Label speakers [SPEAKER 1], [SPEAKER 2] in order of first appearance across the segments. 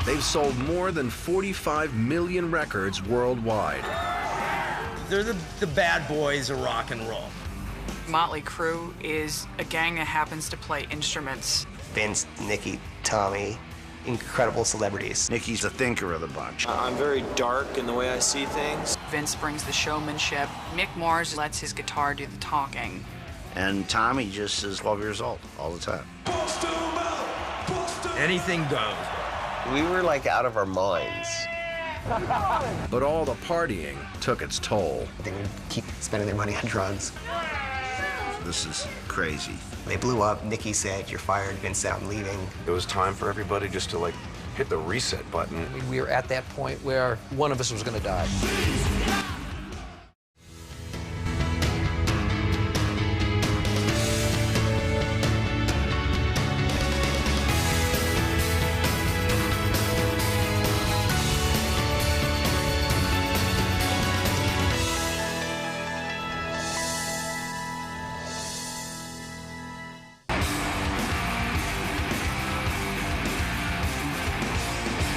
[SPEAKER 1] They've sold more than 45 million records worldwide.
[SPEAKER 2] They're the bad boys of rock and roll.
[SPEAKER 3] Mötley Crüe is a gang that happens to play instruments.
[SPEAKER 4] Vince, Nicky, Tommy, incredible celebrities.
[SPEAKER 1] Nicky's the thinker of the bunch.
[SPEAKER 5] I'm very dark in the way I see things.
[SPEAKER 3] Vince brings the showmanship. Mick Mars lets his guitar do the talking.
[SPEAKER 1] And Tommy just is 12 years old all the time.
[SPEAKER 2] Anything goes.
[SPEAKER 4] We were like out of our minds.
[SPEAKER 1] But all the partying took its toll.
[SPEAKER 4] They would keep spending their money on drugs.
[SPEAKER 1] This is crazy.
[SPEAKER 4] They blew up. Nicky said, "You're fired." Vince said, "I'm leaving."
[SPEAKER 6] It was time for everybody just to, like, hit the reset button.
[SPEAKER 7] We were at that point where one of us was going to die.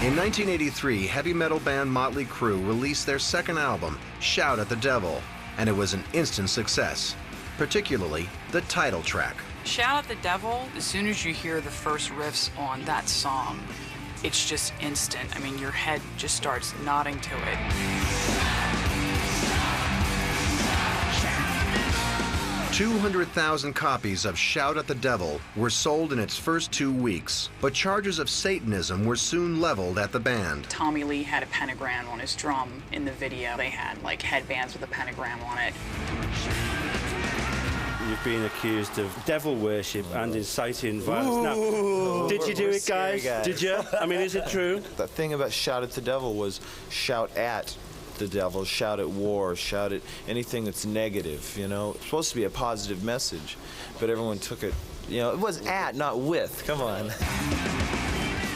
[SPEAKER 1] In 1983, heavy metal band Mötley Crüe released their second album, Shout at the Devil, and it was an instant success, particularly the title track.
[SPEAKER 3] Shout at the Devil, as soon as you hear the first riffs on that song, it's just instant. I mean, your head just starts nodding to it.
[SPEAKER 1] 200,000 copies of Shout at the Devil were sold in its first 2 weeks, but charges of Satanism were soon leveled at the band.
[SPEAKER 3] Tommy Lee had a pentagram on his drum in the video. They had like headbands with a pentagram on it.
[SPEAKER 8] You've been accused of devil worship and inciting violence. Now, did you do it, guys? Did you? I mean, is it true?
[SPEAKER 5] The thing about Shout at the Devil was shout at the devil, shout at war, shout at anything that's negative, you know? It's supposed to be a positive message, but everyone took it, you know, it was at, not with. Come on.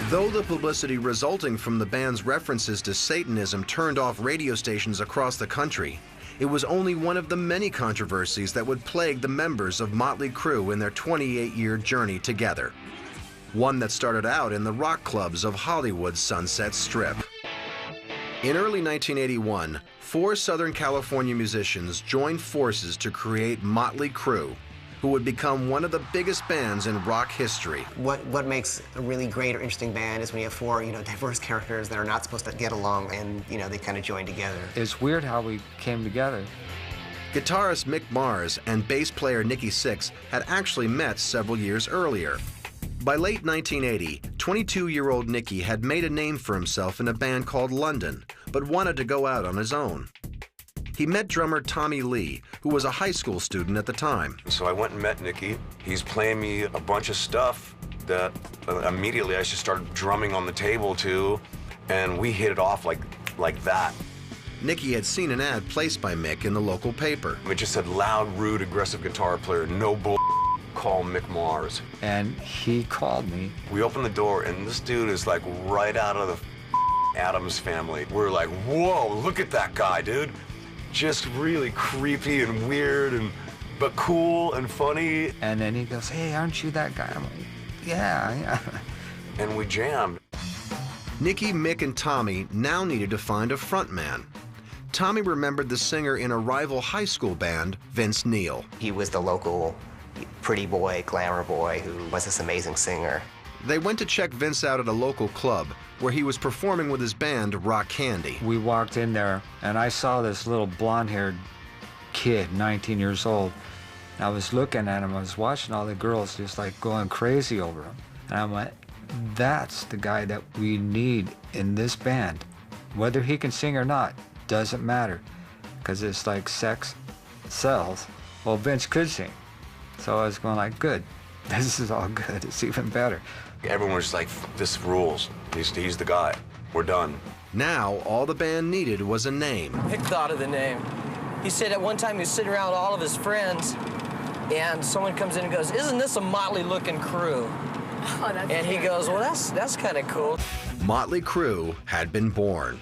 [SPEAKER 1] Though the publicity resulting from the band's references to Satanism turned off radio stations across the country, it was only one of the many controversies that would plague the members of Mötley Crüe in their 28-year journey together. One that started out in the rock clubs of Hollywood's Sunset Strip. In early 1981, 4 Southern California musicians joined forces to create Mötley Crüe, who would become one of the biggest bands in rock history.
[SPEAKER 4] What makes a really great or interesting band is when you have 4, diverse characters that are not supposed to get along, and, they kind of join together.
[SPEAKER 7] It's weird how we came together.
[SPEAKER 1] Guitarist Mick Mars and bass player Nicky Sixx had actually met several years earlier. By late 1980, 22-year-old Nicky had made a name for himself in a band called London, but wanted to go out on his own. He met drummer Tommy Lee, who was a high school student at the time.
[SPEAKER 6] So I went and met Nicky. He's playing me a bunch of stuff that immediately I just started drumming on the table to, and we hit it off like that.
[SPEAKER 1] Nicky had seen an ad placed by Mick in the local paper.
[SPEAKER 6] It just said, loud, rude, aggressive guitar player, no bull. Call Mick Mars.
[SPEAKER 7] And he called me.
[SPEAKER 6] We opened the door, and this dude is like right out of the Addams Family. We're like, whoa, look at that guy, dude. Just really creepy and weird, but cool and funny.
[SPEAKER 7] And then he goes, "Hey, aren't you that guy?" I'm like, yeah.
[SPEAKER 6] And we jammed.
[SPEAKER 1] Nicky, Mick, and Tommy now needed to find a frontman. Tommy remembered the singer in a rival high school band, Vince Neil.
[SPEAKER 4] He was the local pretty boy, glamour boy, who was this amazing singer.
[SPEAKER 1] They went to check Vince out at a local club where he was performing with his band, Rock Candy.
[SPEAKER 7] We walked in there, and I saw this little blonde-haired kid, 19 years old. I was looking at him, I was watching all the girls just like going crazy over him. And I'm like, that's the guy that we need in this band. Whether he can sing or not, doesn't matter, because it's like sex sells. Well, Vince could sing. So I was going like, good, this is all good, it's even better.
[SPEAKER 6] Everyone was like, this rules. He's the guy. We're done.
[SPEAKER 1] Now, all the band needed was a name.
[SPEAKER 9] Mick thought of the name. He said at one time he was sitting around with all of his friends, and someone comes in and goes, "Isn't this a motley-looking crew?"
[SPEAKER 3] Oh, that's
[SPEAKER 9] and he goes, "Well, that's kind of cool."
[SPEAKER 1] Mötley Crüe had been born.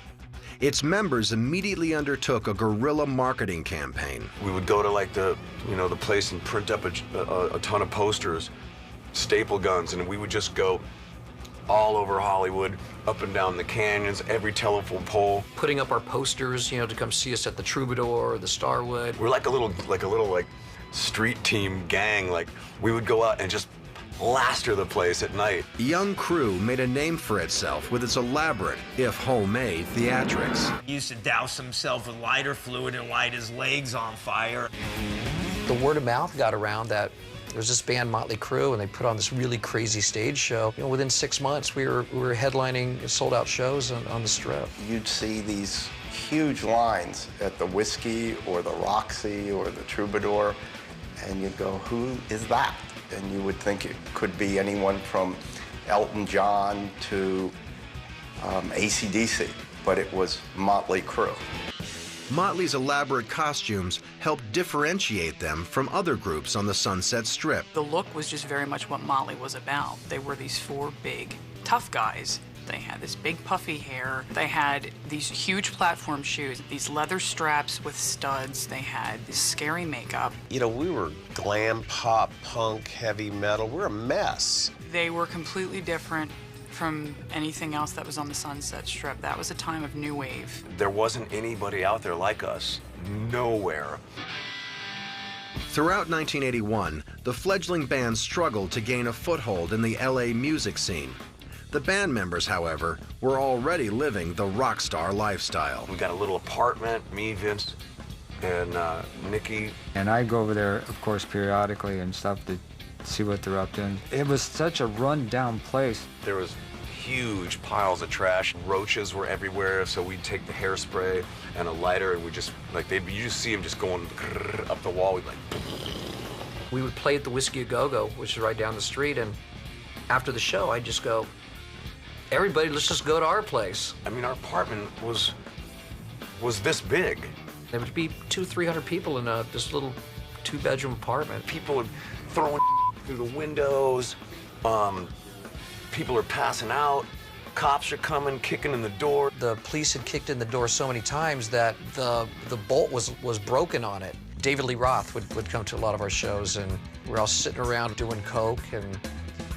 [SPEAKER 1] Its members immediately undertook a guerrilla marketing campaign.
[SPEAKER 6] We would go to like the place and print up a ton of posters, staple guns, and we would just go all over Hollywood, up and down the canyons, every telephone pole.
[SPEAKER 10] Putting up our posters, you know, to come see us at the Troubadour or the Starwood.
[SPEAKER 6] We're like a little street team gang. Like, we would go out and just plaster the place at night.
[SPEAKER 1] Young Crüe made a name for itself with its elaborate, if homemade, theatrics.
[SPEAKER 2] He used to douse himself with lighter fluid and light his legs on fire.
[SPEAKER 10] The word of mouth got around that there was this band, Mötley Crüe, and they put on this really crazy stage show. You know, within 6 months, we were headlining sold-out shows on the Strip.
[SPEAKER 11] You'd see these huge lines at the Whiskey or the Roxy or the Troubadour, and you'd go, who is that? And you would think it could be anyone from Elton John to AC/DC, but it was Mötley Crüe.
[SPEAKER 1] Motley's elaborate costumes helped differentiate them from other groups on the Sunset Strip.
[SPEAKER 3] The look was just very much what Mötley was about. They were these four big, tough guys. They had this big puffy hair. They had these huge platform shoes, these leather straps with studs. They had this scary makeup.
[SPEAKER 12] You know, we were glam, pop, punk, heavy metal. We're a mess.
[SPEAKER 3] They were completely different from anything else that was on the Sunset Strip. That was a time of new wave.
[SPEAKER 6] There wasn't anybody out there like us. Nowhere.
[SPEAKER 1] Throughout 1981, the fledgling band struggled to gain a foothold in the LA music scene. The band members, however, were already living the rock star lifestyle.
[SPEAKER 6] We got a little apartment, me, Vince, and Nikki.
[SPEAKER 7] And I go over there, of course, periodically and stuff to see what they're up to. It was such a run-down place.
[SPEAKER 6] There was huge piles of trash. Roaches were everywhere, so we'd take the hairspray and a lighter, and we just, like, you just see them just going up the wall. We'd like...
[SPEAKER 10] We would play at the Whiskey A Go-Go, which is right down the street, and after the show, I'd just go, everybody, let's just go to our place.
[SPEAKER 6] I mean, our apartment was this big.
[SPEAKER 10] There would be 200-300 people in this little 2-bedroom apartment.
[SPEAKER 6] People would throwing through the windows. People are passing out. Cops are coming, kicking in the door.
[SPEAKER 10] The police had kicked in the door so many times that the bolt was broken on it. David Lee Roth would come to a lot of our shows, and we're all sitting around doing coke, and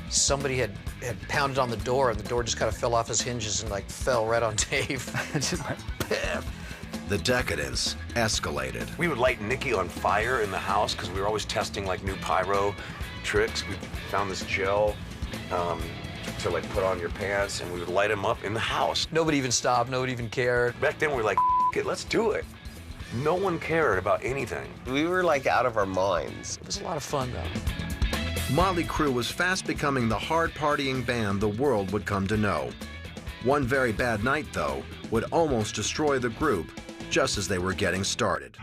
[SPEAKER 10] somebody had pounded on the door, and the door just kind of fell off his hinges and like fell right on Dave. It just went, piff.
[SPEAKER 1] The decadence escalated.
[SPEAKER 6] We would light Nikki on fire in the house because we were always testing like new pyro tricks. We found this gel to like put on your pants, and we would light them up in the house.
[SPEAKER 10] Nobody even stopped, nobody even cared.
[SPEAKER 6] Back then we were like, it, let's do it. No one cared about anything.
[SPEAKER 12] We were like out of our minds.
[SPEAKER 10] It was a lot of fun though.
[SPEAKER 1] Mötley Crüe was fast becoming the hard-partying band the world would come to know. One very bad night, though, would almost destroy the group just as they were getting started.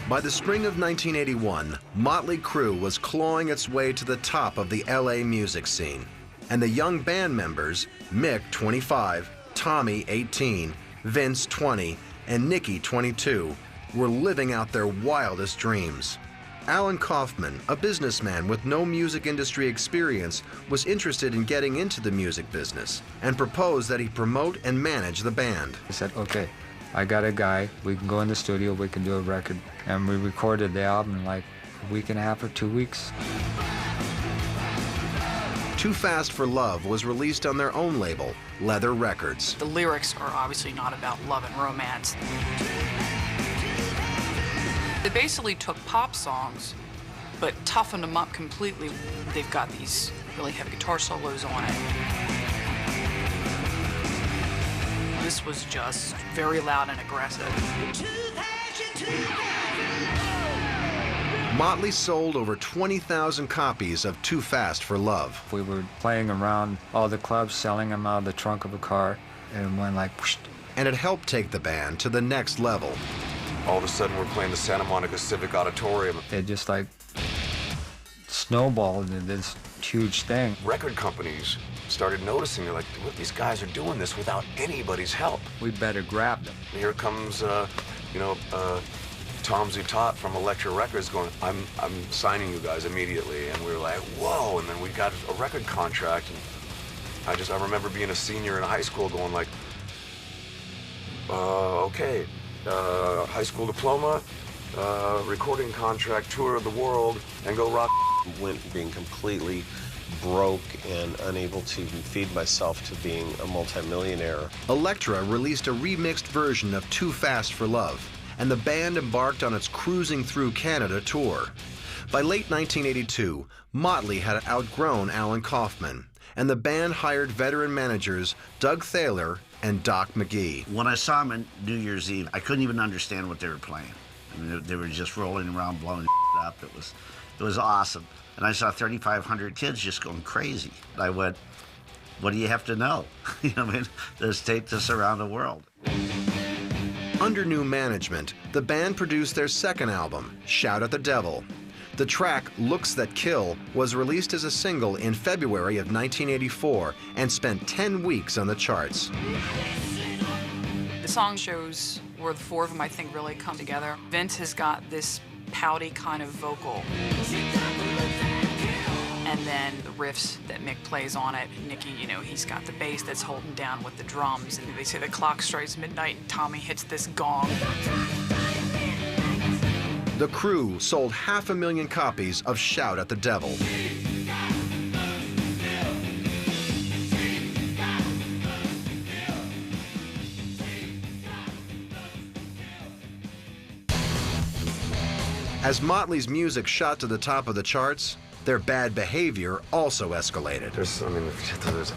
[SPEAKER 1] By the spring of 1981, Mötley Crüe was clawing its way to the top of the LA music scene, and the young band members, Mick, 25, Tommy, 18, Vince, 20, and Nikki, 22, were living out their wildest dreams. Alan Kaufman, a businessman with no music industry experience, was interested in getting into the music business and proposed that he promote and manage the band.
[SPEAKER 7] He said, okay, I got a guy, we can go in the studio, we can do a record. And we recorded the album in like a week and a half or 2 weeks.
[SPEAKER 1] Too Fast for Love was released on their own label, Leather Records.
[SPEAKER 3] The lyrics are obviously not about love and romance. They basically took pop songs, but toughened them up completely. They've got these really heavy guitar solos on it. This was just very loud and aggressive.
[SPEAKER 1] Mötley sold over 20,000 copies of Too Fast for Love.
[SPEAKER 7] We were playing around all the clubs, selling them out of the trunk of a car, and went like, whoosh.
[SPEAKER 1] And it helped take the band to the next level.
[SPEAKER 6] All of a sudden, we're playing the Santa Monica Civic Auditorium.
[SPEAKER 7] It just like snowballed into this huge thing.
[SPEAKER 6] Record companies started noticing, they're like, look, these guys are doing this without anybody's help.
[SPEAKER 7] We better grab them.
[SPEAKER 6] Here comes, Tom Zutat from Elektra Records going, I'm signing you guys immediately. And we were like, whoa, and then we got a record contract. And I remember being a senior in high school going like, okay, high school diploma, recording contract, tour of the world, and go rock
[SPEAKER 12] went from being completely broke and unable to even feed myself to being a multimillionaire.
[SPEAKER 1] Elektra released a remixed version of Too Fast for Love, and the band embarked on its Cruising Through Canada tour. By late 1982, Mötley had outgrown Alan Kaufman, and the band hired veteran managers Doug Thaler and Doc McGee.
[SPEAKER 13] When I saw them on New Year's Eve, I couldn't even understand what they were playing. I mean, they were just rolling around, blowing up. It was awesome. And I saw 3,500 kids just going crazy. I went, what do you have to know? You know what I mean? Let's take this around the world.
[SPEAKER 1] Under new management, the band produced their second album, Shout at the Devil. The track, Looks That Kill, was released as a single in February of 1984 and spent 10 weeks on the charts.
[SPEAKER 3] The song shows where the four of them, I think, really come together. Vince has got this pouty kind of vocal. And then the riffs that Mick plays on it. Nicky, you know, he's got the bass that's holding down with the drums. And they say the clock strikes midnight and Tommy hits this gong.
[SPEAKER 1] The Crüe sold 500,000 copies of Shout at the Devil. As Mötley's music shot to the top of the charts, their bad behavior also escalated.
[SPEAKER 6] There's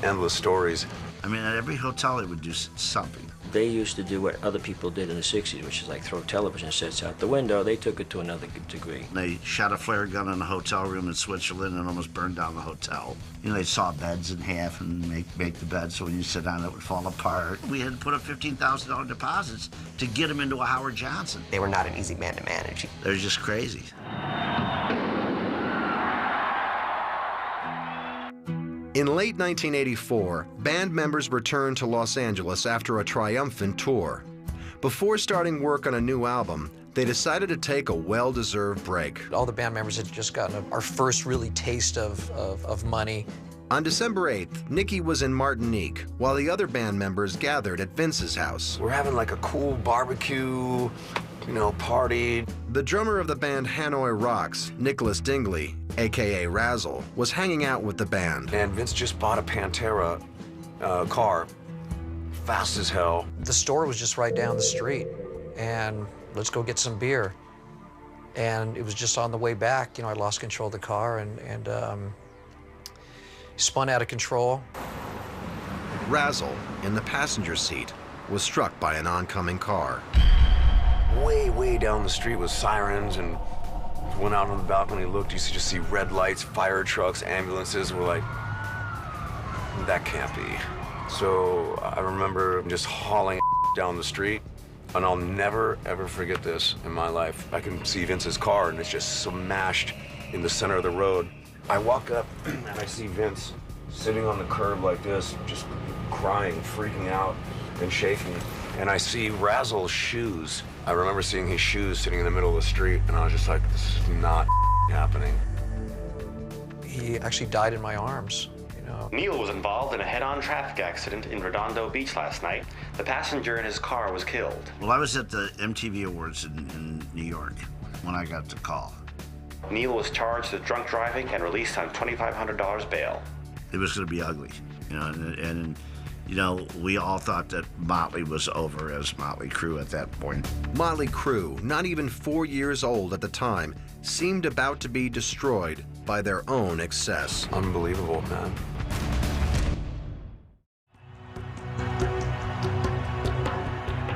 [SPEAKER 6] endless stories.
[SPEAKER 13] I mean, at every hotel they would do something.
[SPEAKER 14] They used to do what other people did in the 60s, which is like throw television sets out the window. They took it to another degree.
[SPEAKER 13] They shot a flare gun in a hotel room in Switzerland and almost burned down the hotel. You know, they saw beds in half and make the bed so when you sit down it would fall apart. We had to put up $15,000 deposits to get them into a Howard Johnson.
[SPEAKER 4] They were not an easy band to manage.
[SPEAKER 13] They were just crazy.
[SPEAKER 1] In late 1984, band members returned to Los Angeles after a triumphant tour. Before starting work on a new album, they decided to take a well-deserved break.
[SPEAKER 10] All the band members had just gotten our first really taste of money.
[SPEAKER 1] On December 8th, Nicky was in Martinique, while the other band members gathered at Vince's house.
[SPEAKER 6] We're having like a cool barbecue, you know, party.
[SPEAKER 1] The drummer of the band Hanoi Rocks, Nicholas Dingley, a.k.a. Razzle, was hanging out with the band.
[SPEAKER 6] And Vince just bought a Pantera car, fast as hell.
[SPEAKER 10] The store was just right down the street, and let's go get some beer. And it was just on the way back, you know, I lost control of the car and spun out of control.
[SPEAKER 1] Razzle, in the passenger seat, was struck by an oncoming car.
[SPEAKER 6] Way down the street with sirens, and went out on the balcony, looked, you just see red lights, fire trucks, ambulances. We're like, that can't be. So I remember just hauling down the street, and I'll never, ever forget this in my life. I can see Vince's car, and it's just smashed in the center of the road. I walk up, and I see Vince sitting on the curb like this, just crying, freaking out, and shaking. And I see Razzle's shoes. I remember seeing his shoes sitting in the middle of the street, and I was just like, this is not happening.
[SPEAKER 10] He actually died in my arms, you know.
[SPEAKER 15] Neil was involved in a head-on traffic accident in Redondo Beach last night. The passenger in his car was killed.
[SPEAKER 13] Well, I was at the MTV Awards in New York when I got the call.
[SPEAKER 15] Neil was charged with drunk driving and released on $2,500 bail.
[SPEAKER 13] It was going to be ugly, you know, and you know, we all thought that Mötley was over as Mötley Crüe at that point.
[SPEAKER 1] Mötley Crüe, not even 4 years old at the time, seemed about to be destroyed by their own excess.
[SPEAKER 6] Unbelievable, man.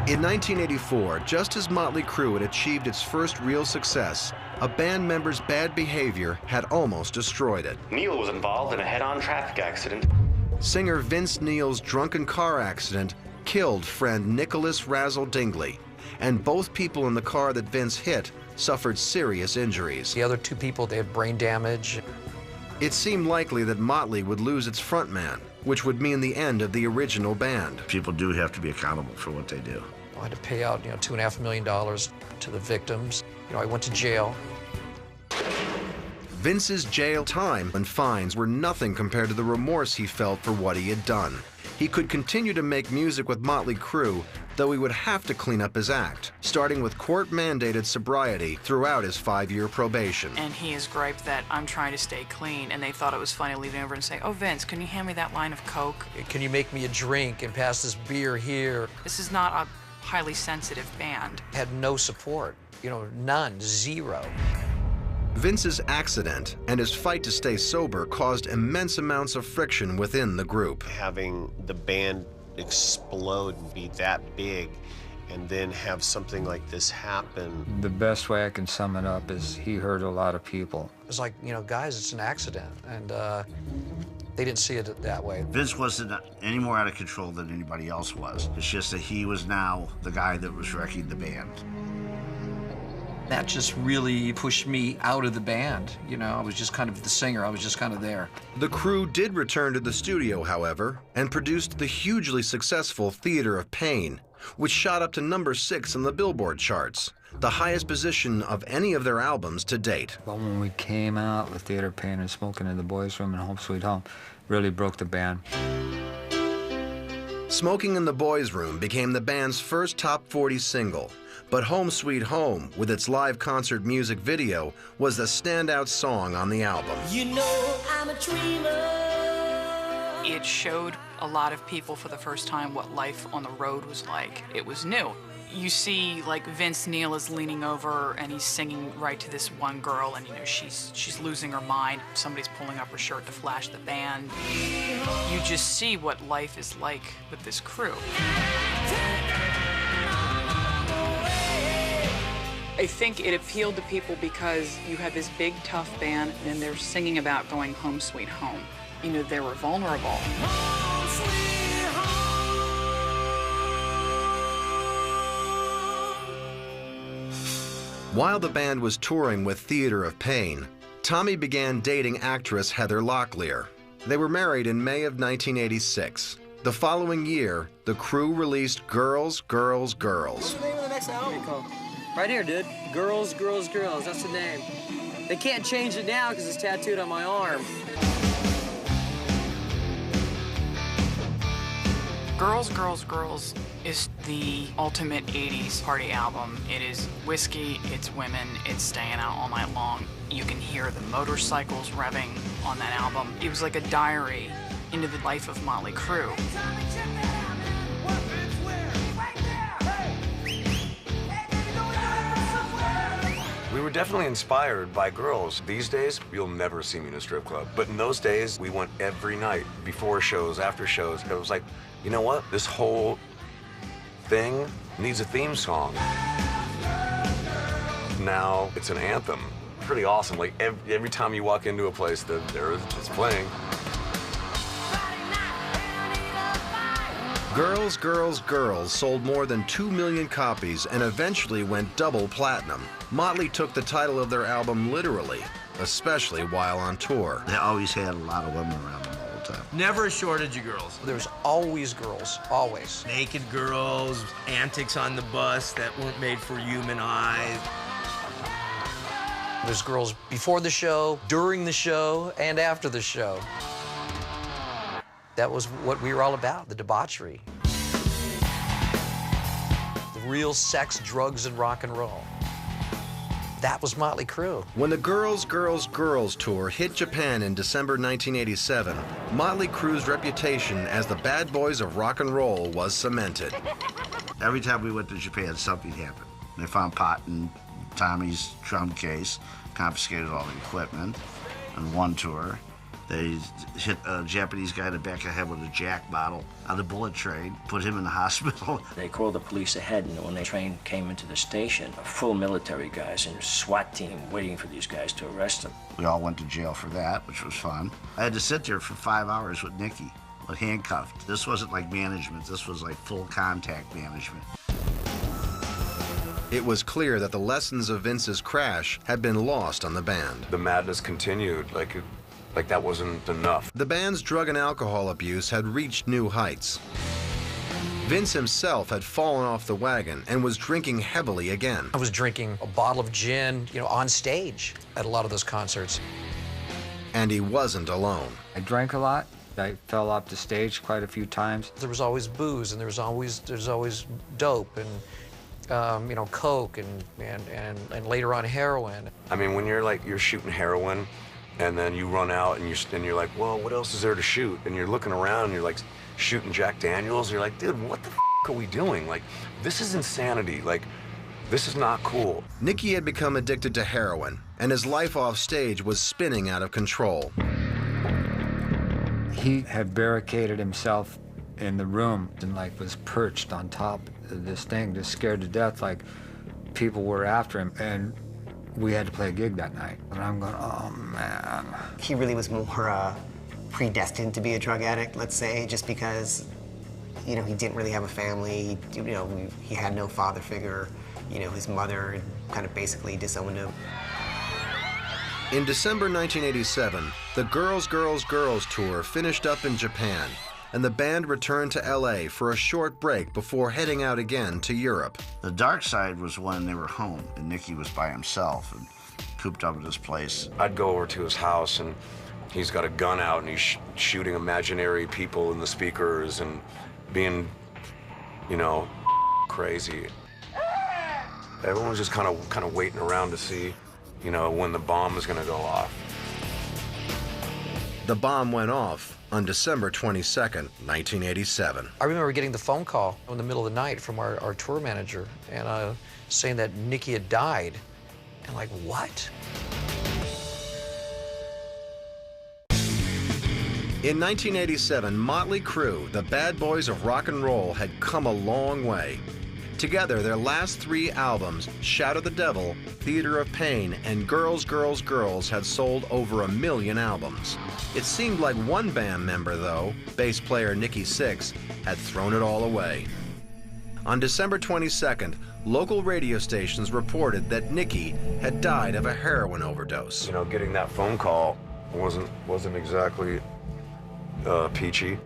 [SPEAKER 1] In 1984, just as Mötley Crüe had achieved its first real success, a band member's bad behavior had almost destroyed it.
[SPEAKER 15] Neil was involved in a head-on traffic accident.
[SPEAKER 1] Singer Vince Neil's drunken car accident killed friend Nicholas Razzle Dingley, and both people in the car that Vince hit suffered serious injuries.
[SPEAKER 10] The other two people, they had brain damage.
[SPEAKER 1] It seemed likely that Mötley would lose its frontman, which would mean the end of the original band.
[SPEAKER 13] People do have to be accountable for what they do.
[SPEAKER 10] I had to pay out, you know, $2.5 million to the victims. You know, I went to jail.
[SPEAKER 1] Vince's jail time and fines were nothing compared to the remorse he felt for what he had done. He could continue to make music with Mötley Crüe, though he would have to clean up his act, starting with court-mandated sobriety throughout his 5-year probation.
[SPEAKER 3] And he has griped that I'm trying to stay clean, and they thought it was funny leaving over and say, "Oh, Vince, can you hand me that line of Coke?
[SPEAKER 10] Can you make me a drink and pass this beer here?"
[SPEAKER 3] This is not a highly sensitive band.
[SPEAKER 10] Had no support, you know, none, zero.
[SPEAKER 1] Vince's accident and his fight to stay sober caused immense amounts of friction within the group.
[SPEAKER 12] Having the band explode and be that big and then have something like this happen.
[SPEAKER 7] The best way I can sum it up is he hurt a lot of people.
[SPEAKER 10] It was like, you know, guys, it's an accident, and they didn't see it that way.
[SPEAKER 13] Vince wasn't any more out of control than anybody else was. It's just that he was now the guy that was wrecking the band.
[SPEAKER 16] That just really pushed me out of the band. You know, I was just kind of the singer. I was just kind of there.
[SPEAKER 1] The Crüe did return to the studio, however, and produced the hugely successful Theater of Pain, which shot up to number 6 on the Billboard charts, the highest position of any of their albums to date.
[SPEAKER 7] But when we came out with Theater of Pain and Smoking in the Boys' Room and Home Sweet Home, really broke the band.
[SPEAKER 1] Smoking in the Boys' Room became the band's first top 40 single, but Home Sweet Home, with its live concert music video, was the standout song on the album.
[SPEAKER 3] You know I'm a dreamer. It showed a lot of people for the first time what life on the road was like. It was new. You see, like, Vince Neil is leaning over and he's singing right to this one girl, and you know she's losing her mind. Somebody's pulling up her shirt to flash the band. You just see what life is like with this crew. I think it appealed to people because you had this big, tough band, and they're singing about going home, sweet home. You know, they were vulnerable.
[SPEAKER 1] While the band was touring with Theater of Pain, Tommy began dating actress Heather Locklear. They were married in May of 1986. The following year, the Crüe released Girls, Girls, Girls.
[SPEAKER 9] What's the name of the next album called? Right here, dude. Girls, Girls, Girls. That's the name. They can't change it now because it's tattooed on my arm.
[SPEAKER 3] Girls, Girls, Girls is the ultimate 80s party album. It is whiskey, it's women, it's staying out all night long. You can hear the motorcycles revving on that album. It was like a diary into the life of Mötley Crüe.
[SPEAKER 6] We were definitely inspired by girls. These days, you'll never see me in a strip club. But in those days, we went every night, before shows, after shows. It was like, you know what? This whole thing needs a theme song. Now it's an anthem. Pretty awesome. Like every time you walk into a place, it's playing.
[SPEAKER 1] Girls, Girls, Girls sold more than 2 million copies and eventually went double platinum. Mötley took the title of their album literally, especially while on tour.
[SPEAKER 13] They always had a lot of women around them all the time.
[SPEAKER 2] Never a shortage of girls.
[SPEAKER 10] There's always girls, always.
[SPEAKER 2] Naked girls, antics on the bus that weren't made for human eyes.
[SPEAKER 10] There's girls before the show, during the show, and after the show. That was what we were all about, the debauchery. The real sex, drugs, and rock and roll. That was Mötley Crüe.
[SPEAKER 1] When the Girls, Girls, Girls tour hit Japan in December 1987, Mötley Crüe's reputation as the bad boys of rock and roll was cemented.
[SPEAKER 13] Every time we went to Japan, something happened. They found pot in Tommy's drum case, confiscated all the equipment. On one tour, they hit a Japanese guy in the back of the head with a Jack bottle on the bullet train, put him in the hospital.
[SPEAKER 14] They called the police ahead, and when the train came into the station, full military guys and SWAT team waiting for these guys to arrest them.
[SPEAKER 13] We all went to jail for that, which was fun. I had to sit there for 5 hours with Nikki, handcuffed. This wasn't like management, this was like full contact management.
[SPEAKER 1] It was clear that the lessons of Vince's crash had been lost on the band.
[SPEAKER 6] The madness continued, like that wasn't enough.
[SPEAKER 1] The band's drug and alcohol abuse had reached new heights. Vince himself had fallen off the wagon and was drinking heavily again.
[SPEAKER 10] I was drinking a bottle of gin, you know, on stage at a lot of those concerts.
[SPEAKER 1] And he wasn't alone.
[SPEAKER 7] I drank a lot, I fell off the stage quite a few times.
[SPEAKER 10] There was always booze, and there's always dope, and you know, coke, and later on heroin.
[SPEAKER 6] I mean, when you're shooting heroin, and then you run out and you're like, well, what else is there to shoot? And you're looking around and you're like shooting Jack Daniels. You're like, dude, what the f are we doing? Like, this is insanity. Like, this is not cool.
[SPEAKER 1] Nicky had become addicted to heroin, and his life off stage was spinning out of control.
[SPEAKER 7] He had barricaded himself in the room and like was perched on top of this thing, just scared to death, like people were after him. And we had to play a gig that night. And I'm going, oh, man.
[SPEAKER 4] He really was more predestined to be a drug addict, let's say, just because, you know, he didn't really have a family. You know, he had no father figure. You know, his mother kind of basically disowned him.
[SPEAKER 1] In December 1987, the Girls, Girls, Girls tour finished up in Japan, and the band returned to LA for a short break before heading out again to Europe.
[SPEAKER 13] The dark side was when they were home and Nicky was by himself and cooped up at his place.
[SPEAKER 6] I'd go over to his house and he's got a gun out and he's shooting imaginary people in the speakers and being, you know, crazy. Everyone was just kind of waiting around to see, you know, when the bomb was going to go off.
[SPEAKER 1] The bomb went off on December 22nd, 1987.
[SPEAKER 10] I remember getting the phone call in the middle of the night from our tour manager and saying that Nicky had died. And like, what?
[SPEAKER 1] In 1987, Mötley Crüe, the bad boys of rock and roll, had come a long way. Together, their last 3 albums, Shout at the Devil, Theater of Pain, and Girls, Girls, Girls, had sold over 1 million albums. It seemed like one band member, though, bass player Nicky Sixx, had thrown it all away. On December 22nd, local radio stations reported that Nicky had died of a heroin overdose.
[SPEAKER 6] You know, getting that phone call wasn't exactly peachy.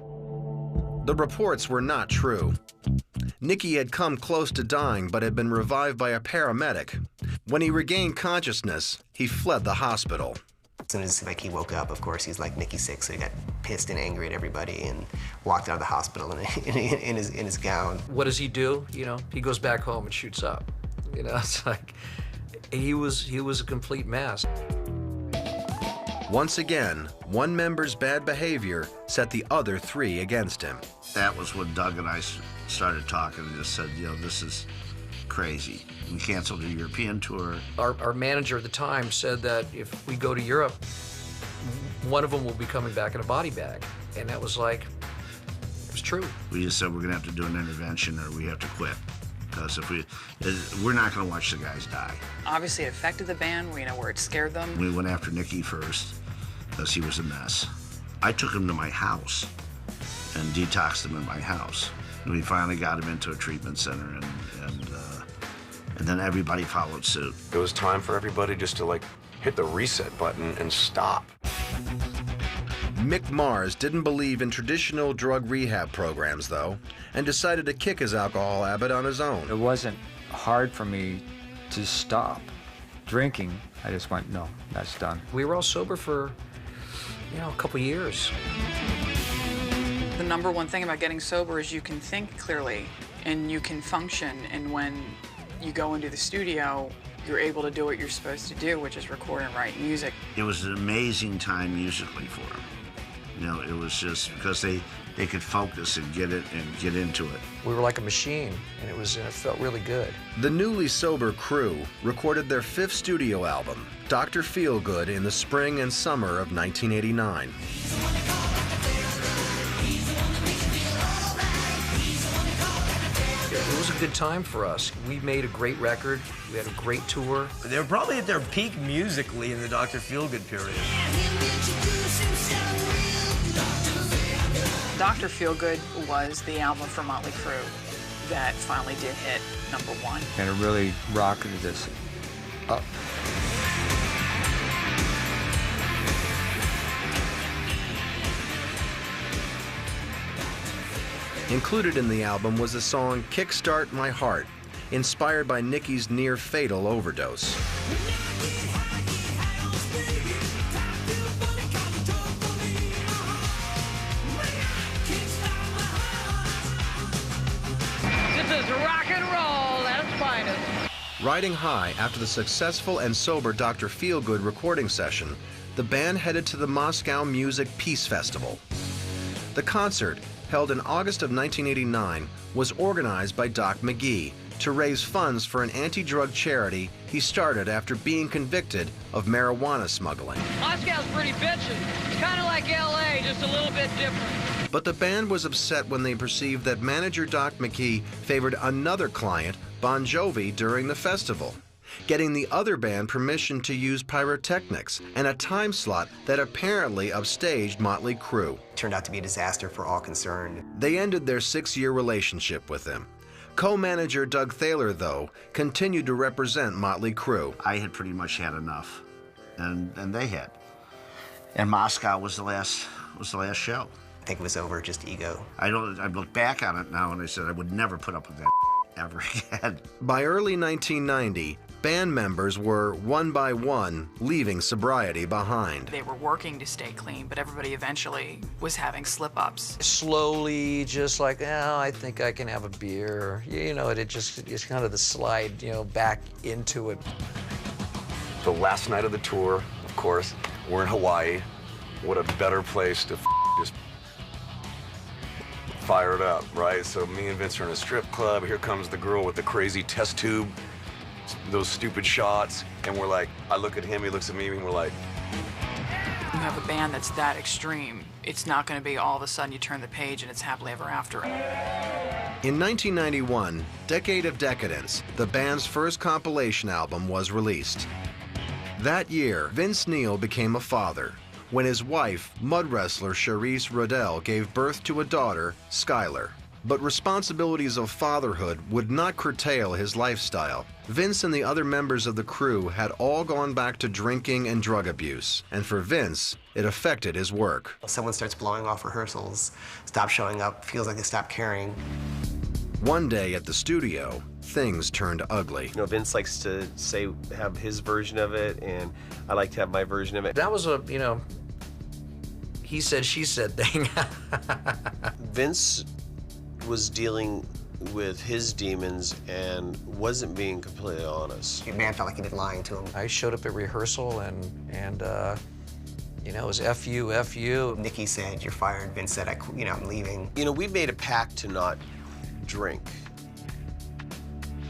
[SPEAKER 1] The reports were not true. Nicky had come close to dying but had been revived by a paramedic. When he regained consciousness, he fled the hospital.
[SPEAKER 4] As soon as he woke up, of course, he's like Nicky Sixx, so he got pissed and angry at everybody and walked out of the hospital in his gown.
[SPEAKER 10] What does he do? You know, he goes back home and shoots up. You know, it's like he was a complete mess.
[SPEAKER 1] Once again, one member's bad behavior set the other 3 against him.
[SPEAKER 13] That was when Doug and I started talking and just said, you know, this is crazy. We canceled the European tour.
[SPEAKER 10] Our manager at the time said that if we go to Europe, one of them will be coming back in a body bag. And that was like, it was true.
[SPEAKER 13] We just said we're gonna have to do an intervention or we have to quit. Because if we're not gonna watch the guys die.
[SPEAKER 3] Obviously it affected the band, you know, where it scared them.
[SPEAKER 13] We went after Nicky first because he was a mess. I took him to my house and detoxed him in my house. And we finally got him into a treatment center and then everybody followed suit.
[SPEAKER 6] It was time for everybody just to like hit the reset button and stop.
[SPEAKER 1] Mick Mars didn't believe in traditional drug rehab programs, though, and decided to kick his alcohol habit on his own.
[SPEAKER 7] It wasn't hard for me to stop drinking. I just went, no, that's done.
[SPEAKER 10] We were all sober for, you know, a couple years.
[SPEAKER 3] The number one thing about getting sober is you can think clearly and you can function, and when you go into the studio, you're able to do what you're supposed to do, which is record and write music.
[SPEAKER 13] It was an amazing time musically for him. You know, it was just because they could focus and get into it.
[SPEAKER 10] We were like a machine, and it felt really good.
[SPEAKER 1] The newly sober Crüe recorded their 5th studio album, Dr. Feelgood, in the spring and summer of 1989.
[SPEAKER 10] It was a good time for us. We made a great record. We had a great tour.
[SPEAKER 2] They were probably at their peak musically in the Dr. Feelgood period.
[SPEAKER 3] Dr. Feelgood was the album for Mötley Crüe that finally did hit #1.
[SPEAKER 7] And it really rocketed us up.
[SPEAKER 1] Included in the album was the song Kickstart My Heart, inspired by Nicky's near-fatal overdose. Riding high after the successful and sober Dr. Feelgood recording session, the band headed to the Moscow Music Peace Festival. The concert, held in August of 1989, was organized by Doc McGee to raise funds for an anti-drug charity he started after being convicted of marijuana smuggling.
[SPEAKER 17] Moscow's pretty bitchin'. It's kind of like LA, just a little bit different.
[SPEAKER 1] But the band was upset when they perceived that manager Doc McGee favored another client, Bon Jovi, during the festival, getting the other band permission to use pyrotechnics and a time slot that apparently upstaged Mötley Crüe.
[SPEAKER 4] Turned out to be a disaster for all concerned.
[SPEAKER 1] They ended their 6-year relationship with him. Co-manager Doug Thaler, though, continued to represent Mötley Crüe.
[SPEAKER 13] I had pretty much had enough, and they had. And Moscow was the last show.
[SPEAKER 4] I think it was over just ego.
[SPEAKER 13] I look back on it now and I said I would never put up with that ever again.
[SPEAKER 1] By early 1990, band members were, one by one, leaving sobriety behind.
[SPEAKER 3] They were working to stay clean, but everybody eventually was having slip-ups.
[SPEAKER 10] Slowly, just like, oh, I think I can have a beer. You know, it's kind of the slide, you know, back into it.
[SPEAKER 6] So last night of the tour, of course, we're in Hawaii. What a better place to just fire it up, right? So me and Vince are in a strip club. Here comes the girl with the crazy test tube, those stupid shots, and we're like, I look at him, he looks at me, and we're like,
[SPEAKER 3] You have a band that's that extreme, it's not going to be all of a sudden you turn the page and it's happily ever after.
[SPEAKER 1] In 1991, Decade of Decadence, the band's first compilation album, was released. That year, Vince Neil became a father when his wife, mud wrestler Charisse Rodell, gave birth to a daughter, Skylar. But responsibilities of fatherhood would not curtail his lifestyle. Vince and the other members of the crew had all gone back to drinking and drug abuse, and for Vince, it affected his work.
[SPEAKER 4] Someone starts blowing off rehearsals, stops showing up, feels like they stopped caring.
[SPEAKER 1] One day at the studio, things turned ugly.
[SPEAKER 12] You know, Vince likes to have his version of it, and I like to have my version of it.
[SPEAKER 10] That was a, you know, he said, she said thing.
[SPEAKER 12] Vince was dealing with his demons and wasn't being completely honest.
[SPEAKER 4] The man felt like he'd been lying to him.
[SPEAKER 10] I showed up at rehearsal and you know, it was F you, F you.
[SPEAKER 4] Nikki said, you're fired. Vince said, I'm leaving.
[SPEAKER 12] You know, we made a pact to not drink.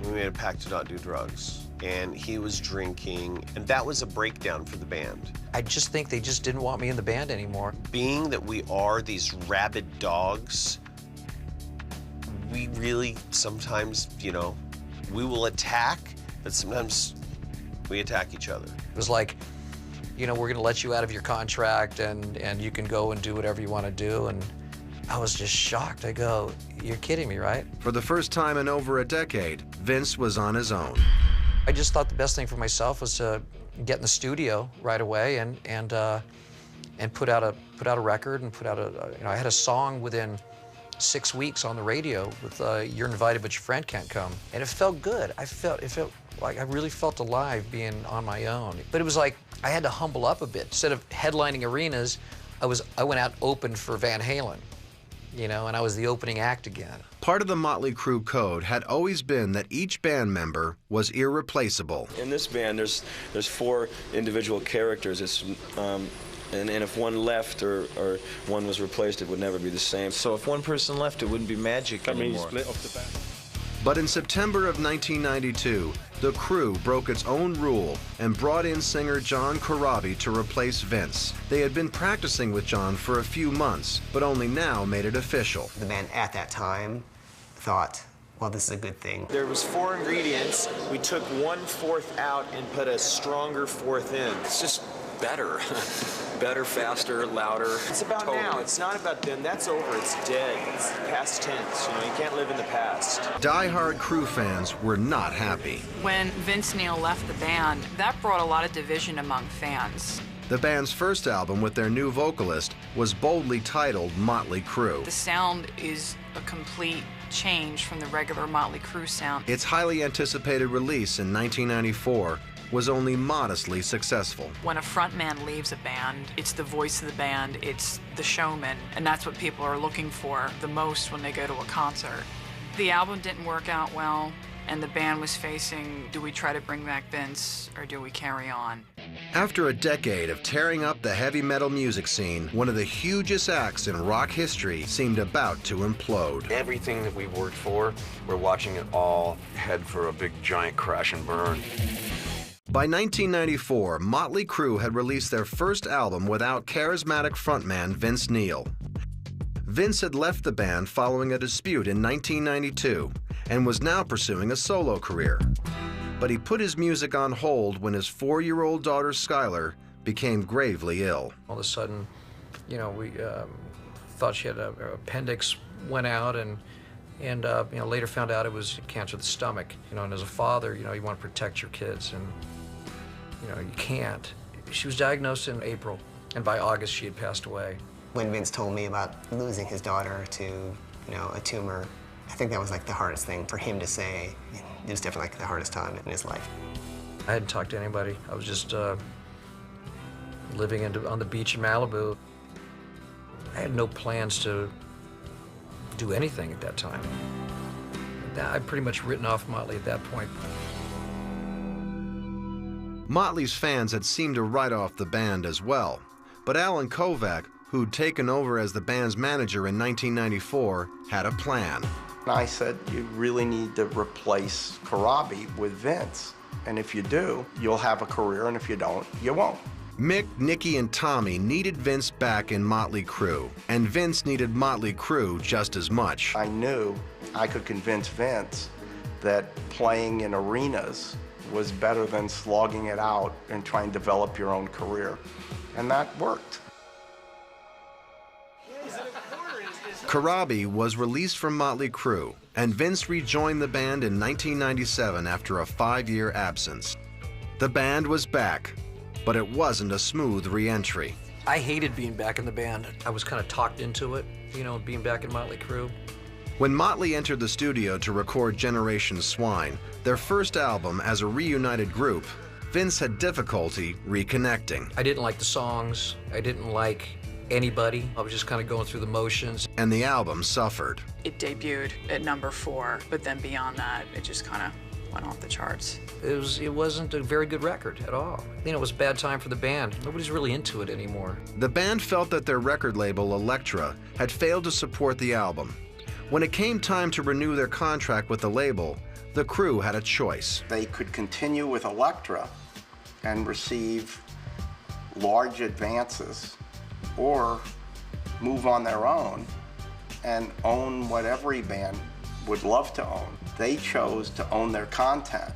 [SPEAKER 12] We made a pact to not do drugs. And he was drinking, and that was a breakdown for the band.
[SPEAKER 10] I just think they just didn't want me in the band anymore.
[SPEAKER 12] Being that we are these rabid dogs, we really sometimes, you know, we will attack, but sometimes we attack each other.
[SPEAKER 10] It was like, you know, we're gonna let you out of your contract and you can go and do whatever you want to do. And I was just shocked. I go, you're kidding me, right?
[SPEAKER 1] For the first time in over a decade, Vince was on his own.
[SPEAKER 10] I just thought the best thing for myself was to get in the studio right away and put out a record and put out a, you know, I had a song within 6 weeks on the radio with You're Invited But Your Friend Can't Come. And it felt good. It felt like I really felt alive being on my own. But it was like I had to humble up a bit. Instead of headlining arenas, I went out open for Van Halen, you know, and I was the opening act again.
[SPEAKER 1] Part of the Mötley Crüe code had always been that each band member was irreplaceable.
[SPEAKER 18] In this band, there's 4 individual characters. It's and if one left or one was replaced, it would never be the same.
[SPEAKER 5] So if one person left, it wouldn't be magic anymore.
[SPEAKER 18] Split off the back.
[SPEAKER 1] But in September of 1992, the crew broke its own rule and brought in singer John Corabi to replace Vince. They had been practicing with John for a few months, but only now made it official.
[SPEAKER 4] The band at that time thought, well, this is a good thing.
[SPEAKER 5] There was 4 ingredients. We took 1/4 out and put a stronger 4th in.
[SPEAKER 18] It's just better. Better, faster, louder.
[SPEAKER 5] It's about now. It's not about then. That's over. It's dead. It's past tense. You know, you can't live in the past.
[SPEAKER 1] Die-hard Crüe fans were not happy.
[SPEAKER 3] When Vince Neil left the band, that brought a lot of division among fans.
[SPEAKER 1] The band's first album with their new vocalist was boldly titled Mötley Crüe.
[SPEAKER 3] The sound is a complete change from the regular Mötley Crüe sound.
[SPEAKER 1] Its highly anticipated release in 1994 was only modestly successful.
[SPEAKER 3] When a frontman leaves a band, it's the voice of the band, it's the showman, and that's what people are looking for the most when they go to a concert. The album didn't work out well, And the band was facing, do we try to bring back Vince or do we carry on?
[SPEAKER 1] After a decade of tearing up the heavy metal music scene, one of the hugest acts in rock history seemed about to implode.
[SPEAKER 6] Everything that we worked for, we're watching it all head for a big giant crash and burn.
[SPEAKER 1] By 1994, Mötley Crüe had released their first album without charismatic frontman Vince Neil. Vince had left the band following a dispute in 1992 and was now pursuing a solo career. But he put his music on hold when his 4-year-old daughter Skylar became gravely ill.
[SPEAKER 16] All of a sudden, you know, we thought she had her appendix went out, and you know, later found out it was cancer of the stomach. You know, and as a father, you know, you want to protect your kids, and you know, you can't. She was diagnosed in April, and by August she had passed away.
[SPEAKER 4] When Vince told me about losing his daughter to, you know, a tumor, I think that was like the hardest thing for him to say. It was definitely like the hardest time in his life.
[SPEAKER 16] I hadn't talked to anybody. I was just living on the beach in Malibu. I had no plans to do anything at that time. I'd pretty much written off Mötley at that point.
[SPEAKER 1] Mötley's fans had seemed to write off the band as well, but Alan Kovac, who'd taken over as the band's manager in 1994, had a plan.
[SPEAKER 11] I said, you really need to replace Corabi with Vince. And if you do, you'll have a career, and if you don't, you won't.
[SPEAKER 1] Mick, Nicky, and Tommy needed Vince back in Mötley Crüe, and Vince needed Mötley Crüe just as much.
[SPEAKER 11] I knew I could convince Vince that playing in arenas was better than slogging it out and trying to develop your own career. And that worked.
[SPEAKER 1] Corabi was released from Mötley Crüe, and Vince rejoined the band in 1997 after a 5-year absence. The band was back, but it wasn't a smooth re-entry.
[SPEAKER 16] I hated being back in the band. I was kind of talked into it, you know, being back in Mötley Crüe.
[SPEAKER 1] When Mötley entered the studio to record Generation Swine, their first album as a reunited group, Vince had difficulty reconnecting.
[SPEAKER 16] I didn't like the songs. I didn't like anybody. I was just kind of going through the motions.
[SPEAKER 1] And the album suffered.
[SPEAKER 3] It debuted at #4, but then beyond that, it just kind of went off the charts.
[SPEAKER 16] It wasn't a very good record at all. You know, it was a bad time for the band. Nobody's really into it anymore.
[SPEAKER 1] The band felt that their record label, Elektra, had failed to support the album. When it came time to renew their contract with the label, the crew had a choice.
[SPEAKER 11] They could continue with Elektra and receive large advances, or move on their own and own what every band would love to own. They chose to own their content.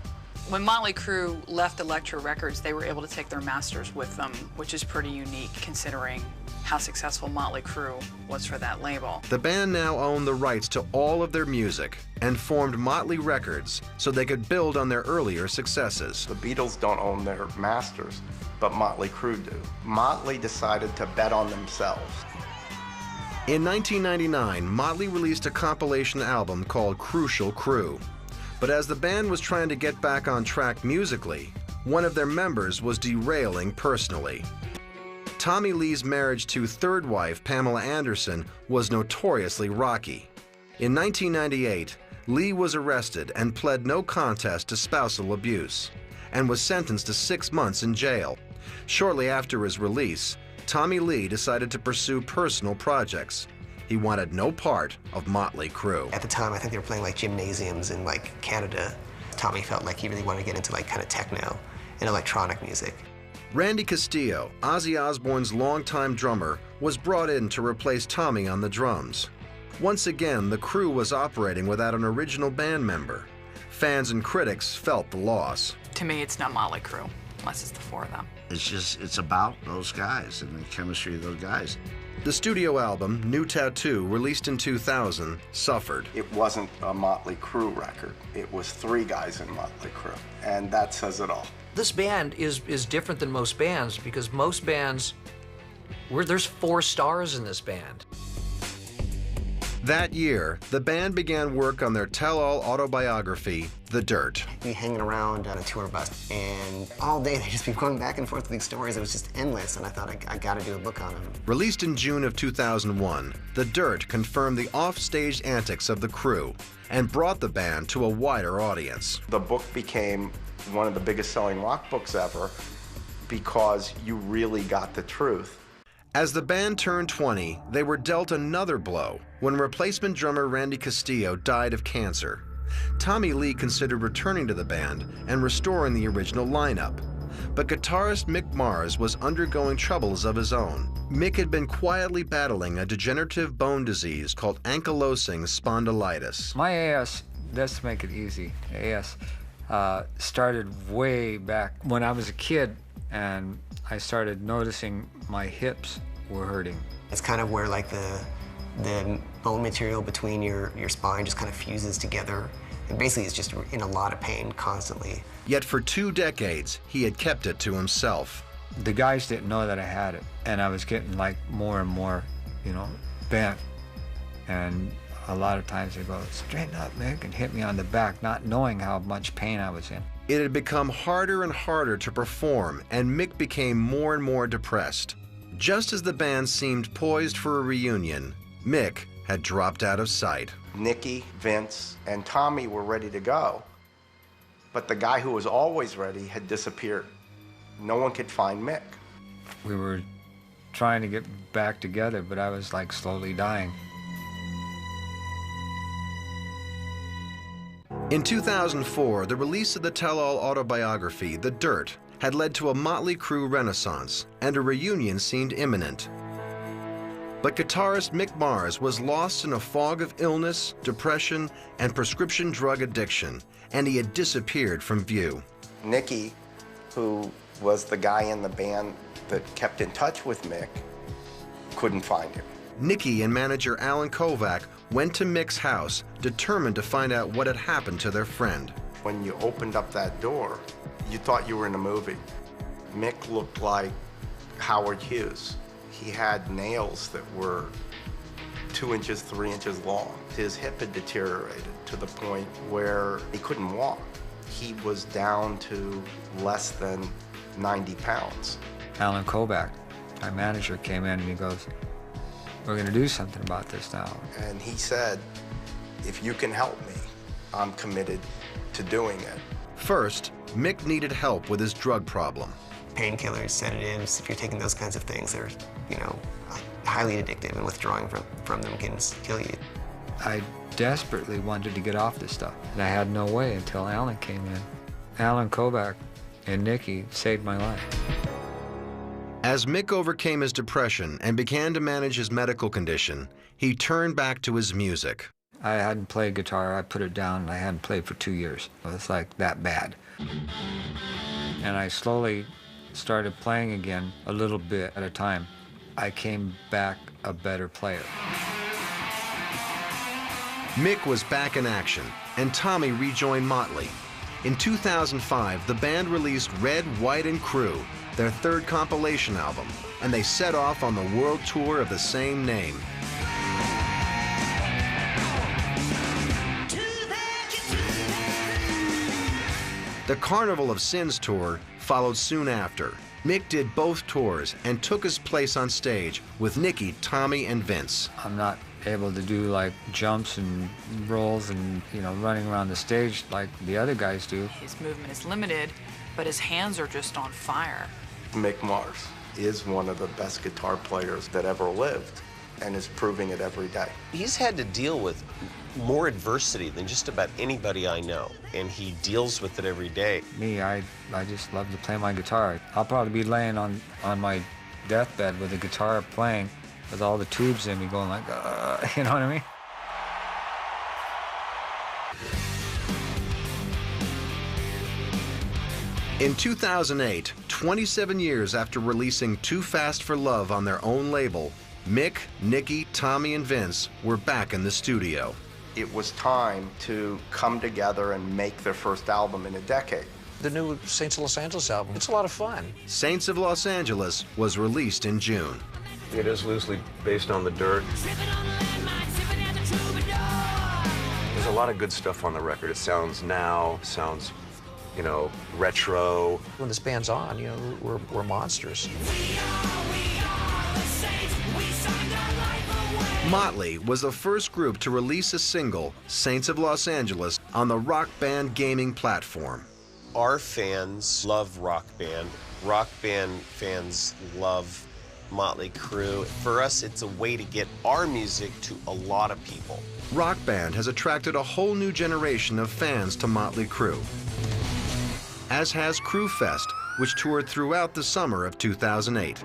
[SPEAKER 3] When Mötley Crüe left Elektra Records, they were able to take their masters with them, which is pretty unique considering how successful Mötley Crüe was for that label.
[SPEAKER 1] The band now owned the rights to all of their music and formed Mötley Records so they could build on their earlier successes.
[SPEAKER 11] The Beatles don't own their masters, but Mötley Crüe do. Mötley decided to bet on themselves.
[SPEAKER 1] In 1999, Mötley released a compilation album called Crucial Crew. But as the band was trying to get back on track musically, one of their members was derailing personally. Tommy Lee's marriage to third wife Pamela Anderson was notoriously rocky. In 1998, Lee was arrested and pled no contest to spousal abuse and was sentenced to 6 months in jail. Shortly after his release, Tommy Lee decided to pursue personal projects. He wanted no part of Mötley Crüe.
[SPEAKER 4] At the time, I think they were playing like gymnasiums in like Canada. Tommy felt like he really wanted to get into like kind of techno and electronic music.
[SPEAKER 1] Randy Castillo, Ozzy Osbourne's longtime drummer, was brought in to replace Tommy on the drums. Once again, the crew was operating without an original band member. Fans and critics felt the loss.
[SPEAKER 3] To me, it's not Mötley Crüe, unless it's the 4 of them.
[SPEAKER 13] It's about those guys and the chemistry of those guys.
[SPEAKER 1] The studio album, New Tattoo, released in 2000, suffered.
[SPEAKER 11] It wasn't a Mötley Crüe record. It was 3 guys in Mötley Crüe, and that says it all.
[SPEAKER 16] This band is different than most bands because most bands, there's 4 stars in this band.
[SPEAKER 1] That year, the band began work on their tell-all autobiography, The Dirt.
[SPEAKER 4] We'd be hanging around on a tour bus, and all day they'd just be going back and forth with these stories. It was just endless, and I thought, I got to do a book on them.
[SPEAKER 1] Released in June of 2001, The Dirt confirmed the off-stage antics of the Crüe and brought the band to a wider audience.
[SPEAKER 11] The book became one of the biggest selling rock books ever because you really got the truth.
[SPEAKER 1] As the band turned 20, they were dealt another blow when replacement drummer Randy Castillo died of cancer. Tommy Lee considered returning to the band and restoring the original lineup. But guitarist Mick Mars was undergoing troubles of his own. Mick had been quietly battling a degenerative bone disease called ankylosing spondylitis.
[SPEAKER 7] My AS, let's make it easy, AS started way back when I was a kid, and I started noticing my hips were hurting.
[SPEAKER 4] It's kind of where like the bone material between your spine just kind of fuses together. And basically it's just in a lot of pain constantly.
[SPEAKER 1] Yet for 2 decades, he had kept it to himself.
[SPEAKER 7] The guys didn't know that I had it, and I was getting like more and more, bent. And a lot of times they go, straighten up, Mick, and hit me on the back, not knowing how much pain I was in.
[SPEAKER 1] It had become harder and harder to perform, and Mick became more and more depressed. Just as the band seemed poised for a reunion, Mick had dropped out of sight.
[SPEAKER 11] Nicky, Vince, and Tommy were ready to go, but the guy who was always ready had disappeared. No one could find Mick.
[SPEAKER 7] We were trying to get back together, but I was like slowly dying.
[SPEAKER 1] In 2004, the release of the tell-all autobiography, The Dirt, had led to a Mötley Crüe renaissance, and a reunion seemed imminent. But guitarist Mick Mars was lost in a fog of illness, depression, and prescription drug addiction, and he had disappeared from view.
[SPEAKER 11] Nicky, who was the guy in the band that kept in touch with Mick, couldn't find him.
[SPEAKER 1] Nicky and manager Alan Kovac went to Mick's house, determined to find out what had happened to their friend.
[SPEAKER 11] When you opened up that door, you thought you were in a movie. Mick looked like Howard Hughes. He had nails that were 2 inches, 3 inches long. His hip had deteriorated to the point where he couldn't walk. He was down to less than 90 pounds.
[SPEAKER 7] Alan Kovac, my manager, came in and he goes, we're going to do something about this now.
[SPEAKER 11] And he said, if you can help me, I'm committed to doing it.
[SPEAKER 1] First, Mick needed help with his drug problem.
[SPEAKER 4] Painkillers, sedatives, if you're taking those kinds of things, they're, highly addictive, and withdrawing from them can kill you.
[SPEAKER 7] I desperately wanted to get off this stuff, and I had no way until Alan came in. Alan Kovac and Nicky saved my life.
[SPEAKER 1] As Mick overcame his depression and began to manage his medical condition, he turned back to his music.
[SPEAKER 7] I hadn't played guitar. I put it down, and I hadn't played for 2 years. It was like that bad. And I slowly started playing again, a little bit at a time. I came back a better player.
[SPEAKER 1] Mick was back in action, and Tommy rejoined Mötley. In 2005, the band released Red, White, and Crüe, their 3rd compilation album, and they set off on the world tour of the same name. The Carnival of Sins tour followed soon after. Mick did both tours and took his place on stage with Nicky, Tommy, and Vince.
[SPEAKER 7] I'm not able to do like jumps and rolls and, running around the stage like the other guys do.
[SPEAKER 3] His movement is limited, but his hands are just on fire.
[SPEAKER 11] Mick Mars is one of the best guitar players that ever lived, and is proving it every day.
[SPEAKER 12] He's had to deal with more adversity than just about anybody I know, and he deals with it every day.
[SPEAKER 7] Me, I just love to play my guitar. I'll probably be laying on my deathbed with a guitar playing with all the tubes in me going like, you know what I mean?
[SPEAKER 1] In 2008, 27 years after releasing Too Fast for Love on their own label, Mick, Nicky, Tommy, and Vince were back in the studio.
[SPEAKER 11] It was time to come together and make their first album in a decade.
[SPEAKER 10] The new Saints of Los Angeles album, it's a lot of fun.
[SPEAKER 1] Saints of Los Angeles was released in June.
[SPEAKER 6] It is loosely based on The Dirt. lot of good stuff on the record. It sounds you know, retro.
[SPEAKER 10] When this band's on, you know, we're monsters.
[SPEAKER 1] Mötley was the first group to release a single, Saints of Los Angeles, on the Rock Band gaming platform.
[SPEAKER 12] Our fans love Rock Band. Rock Band fans love Mötley Crüe. For us, it's a way to get our music to a lot of people.
[SPEAKER 1] Rock Band has attracted a whole new generation of fans to Mötley Crüe, as has Crüe Fest, which toured throughout the summer of 2008.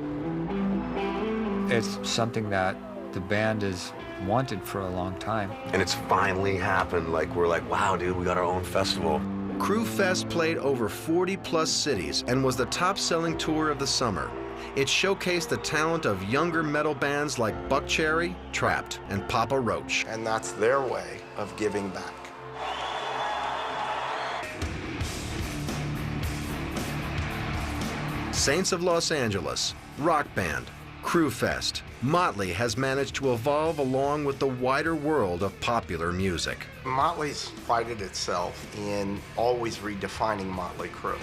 [SPEAKER 7] It's something that the band has wanted for a long time.
[SPEAKER 6] And it's finally happened. Like, we're like, wow, dude, we got our own festival.
[SPEAKER 1] Crüe Fest played over 40+ cities and was the top-selling tour of the summer. It showcased the talent of younger metal bands like Buckcherry, Trapped, and Papa Roach.
[SPEAKER 11] And that's their way of giving back.
[SPEAKER 1] Saints of Los Angeles, Rock Band, Crüe Fest. Mötley has managed to evolve along with the wider world of popular music.
[SPEAKER 11] Mötley's prided itself in always redefining Mötley Crüe.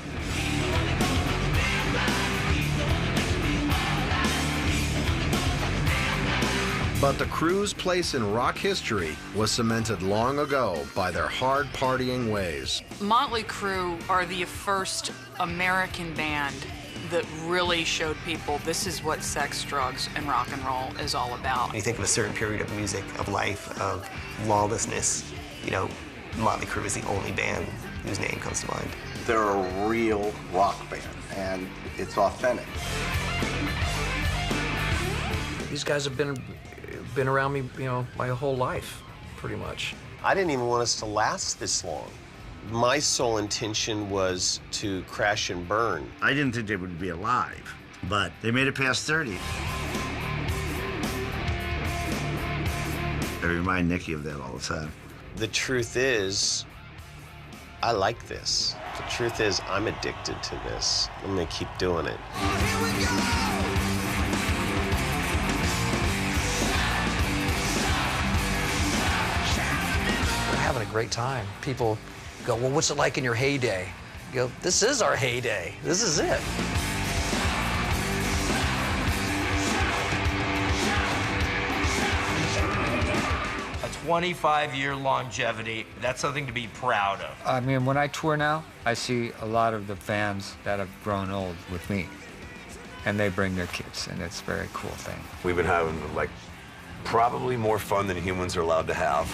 [SPEAKER 1] But the Crüe's place in rock history was cemented long ago by their hard partying ways.
[SPEAKER 3] Mötley Crüe are the first American band that really showed people this is what sex, drugs, and rock and roll is all about.
[SPEAKER 4] When you think of a certain period of music, of life, of lawlessness, you know, Mötley Crüe is the only band whose name comes to mind.
[SPEAKER 11] They're a real rock band, and it's authentic.
[SPEAKER 16] These guys have been around me, you know, my whole life, pretty much.
[SPEAKER 12] I didn't even want us to last this long. My sole intention was to crash and burn.
[SPEAKER 13] I didn't think they would be alive, but they made it past 30. I remind Nikki of that all the time.
[SPEAKER 12] The truth is, I like this. The truth is, I'm addicted to this. I'm gonna keep doing it.
[SPEAKER 10] We're having a great time. People go, well, what's it like in your heyday? You go, this is our heyday. This is it.
[SPEAKER 2] A 25-year longevity, that's something to be proud of.
[SPEAKER 7] I mean, when I tour now, I see a lot of the fans that have grown old with me, and they bring their kids, and it's a very cool thing.
[SPEAKER 6] We've been having, like, probably more fun than humans are allowed to have.